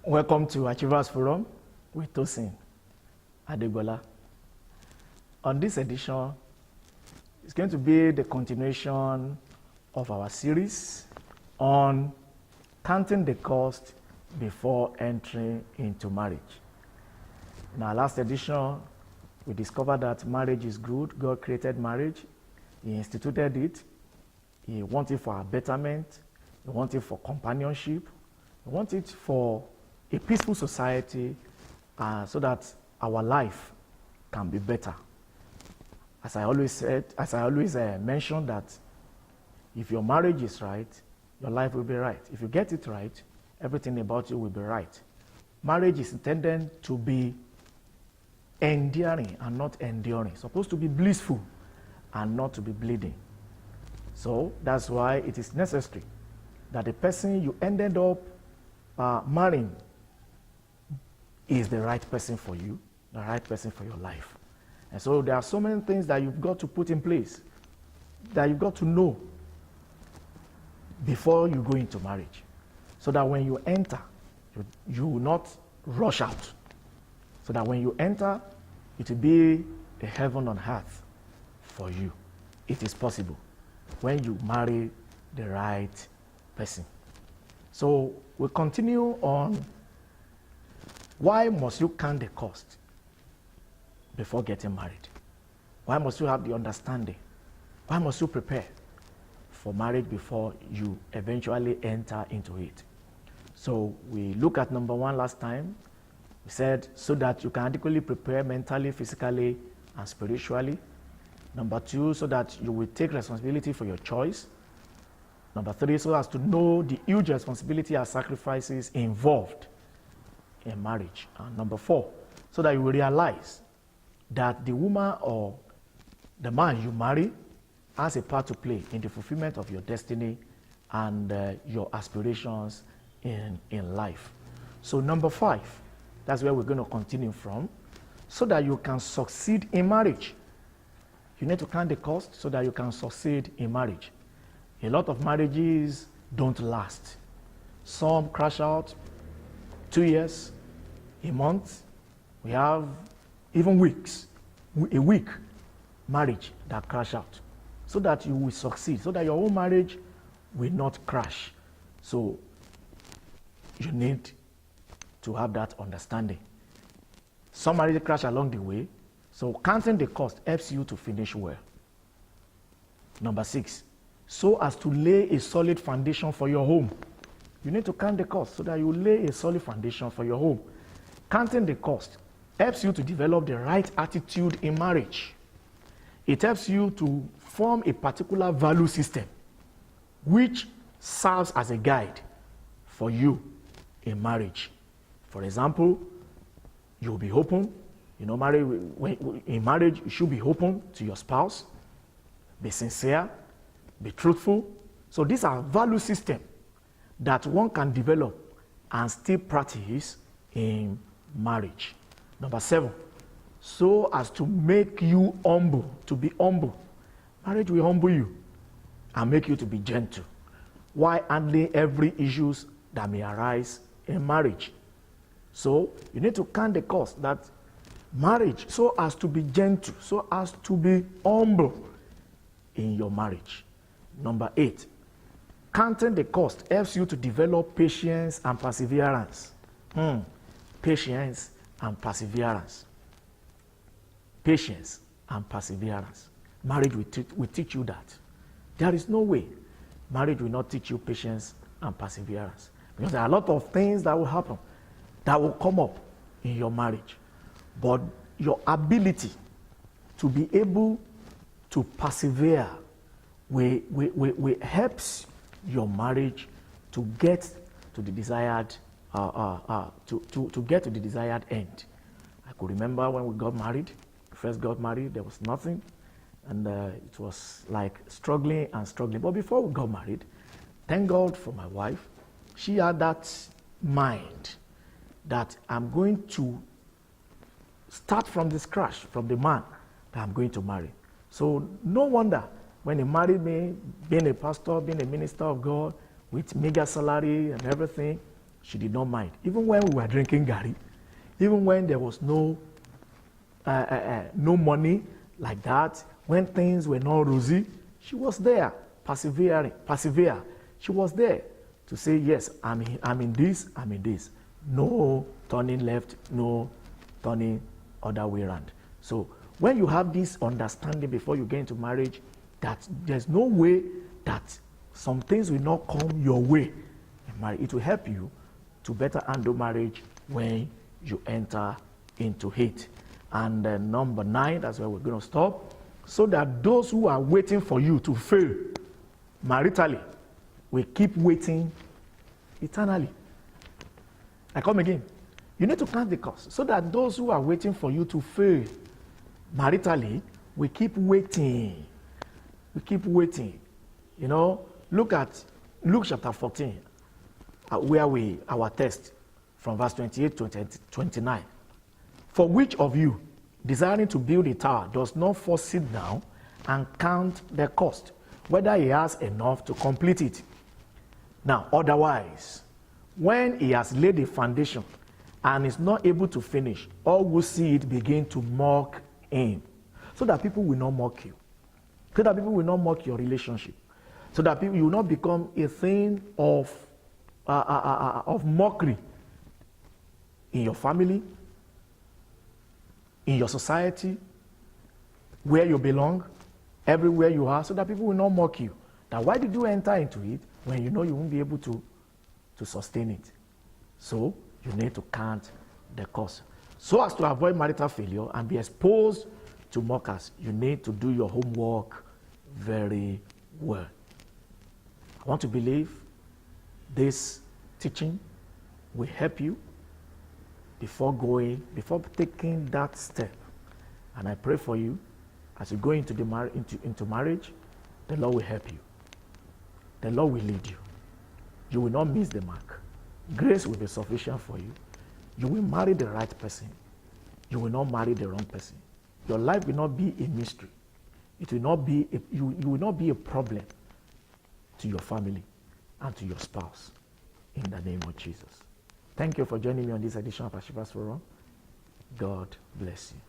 Welcome to ACHIEVER'S Forum with Tosin Adegbola. On this edition, it's going to be the continuation of our series on counting the cost before entering into marriage. In our last edition, we discovered that marriage is good. God created marriage. He instituted it. He wants it for our betterment. He wants it for companionship. He wants it for a peaceful society so that our life can be better. As I always mention that if your marriage is right, your life will be right. If you get it right, everything about you will be right. Marriage is intended to be endearing and not enduring. It's supposed to be blissful and not to be bleeding. So that's why it is necessary that the person you ended up marrying is the right person for you, the right person for your life. And so there are so many things that you've got to put in place, that you've got to know before you go into marriage, so that when you enter, you will not rush out. So that when you enter, it will be a heaven on earth for you. It is possible when you marry the right person. So we'll continue on why must you count the cost before getting married? Why must you have the understanding? Why must you prepare for marriage before you eventually enter into it? So we look at number one last time. We said so that you can adequately prepare mentally, physically, and spiritually. Number two, so that you will take responsibility for your choice. Number three, so as to know the huge responsibility and sacrifices involved in marriage. And number four, so that you will realize that the woman or the man you marry has a part to play in the fulfillment of your destiny and your aspirations in life. So number five, that's where we're going to continue from, so that you can succeed in marriage. You need to count the cost so that you can succeed in marriage. A lot of marriages don't last. Some crash out 2 years, a month. We have even weeks, a week marriage that crash out, so that you will succeed, so that your own marriage will not crash. So you need to have that understanding. Some marriages crash along the way, so counting the cost helps you to finish well. Number six, so as to lay a solid foundation for your home. You need to count the cost so that you lay a solid foundation for your home. Counting the cost helps you to develop the right attitude in marriage. It helps you to form a particular value system which serves as a guide for you in marriage. For example, you'll be open. In marriage, you should be open to your spouse, be sincere, be truthful. So these are value systems that one can develop and still practice in marriage. Number seven, so as to make you humble, to be humble. Marriage will humble you and make you to be gentle while handling every issues that may arise in marriage. So you need to count the cost that marriage, so as to be gentle, so as to be humble in your marriage. Number eight, counting the cost helps you to develop patience and perseverance. Patience and perseverance. Patience and perseverance. Marriage will teach you that. There is no way marriage will not teach you patience and perseverance, because there are a lot of things that will happen, that will come up in your marriage. But your ability to be able to persevere will helps your marriage to get to the desired to get to the desired end. I could remember when we got married, first got married, there was nothing, and it was like struggling and struggling. But before we got married, thank God for my wife. She had that mind that I'm going to start from the scratch, from the man that I'm going to marry. So no wonder when he married me, being a pastor, being a minister of God, with mega salary and everything, She did not mind. Even when we were drinking Gary, even when there was no money like that, when things were not rosy, she was there, persevere. She was there to say, yes, I'm in this, I'm in this. No turning left, no turning other way around. So when you have this understanding before you get into marriage, that there's no way that some things will not come your way in marriage, it will help you to better handle marriage when you enter into it. And number 9, that's where we're going to stop, so that those who are waiting for you to fail maritally will keep waiting eternally. I come again. You need to count the cost, so that those who are waiting for you to fail maritally will keep waiting. We keep waiting. You know, look at Luke chapter 14, where our text from verse 28 to 29. For which of you, desiring to build a tower, does not first sit down and count the cost, whether he has enough to complete it? Now, otherwise, when he has laid the foundation and is not able to finish, all who see it begin to mock him. So that people will not mock you. So that people will not mock your relationship. So that people, you will not become a thing of mockery in your family, in your society, where you belong, everywhere you are, so that people will not mock you. Now, why did you enter into it when you know you won't be able to sustain it? So you need to count the cost. So as to avoid marital failure and be exposed to mockers, you need to do your homework very well. I want to believe this teaching will help you before taking that step. And I pray for you as you go into marriage, the Lord will help you. The Lord will lead you. You will not miss the mark. Grace will be sufficient for you. You will marry the right person. You will not marry the wrong person. Your life will not be a mystery. It will not be you will not be a problem to your family and to your spouse. In the name of Jesus. Thank you for joining me on this edition of ACHIEVER'S Forum. God bless you.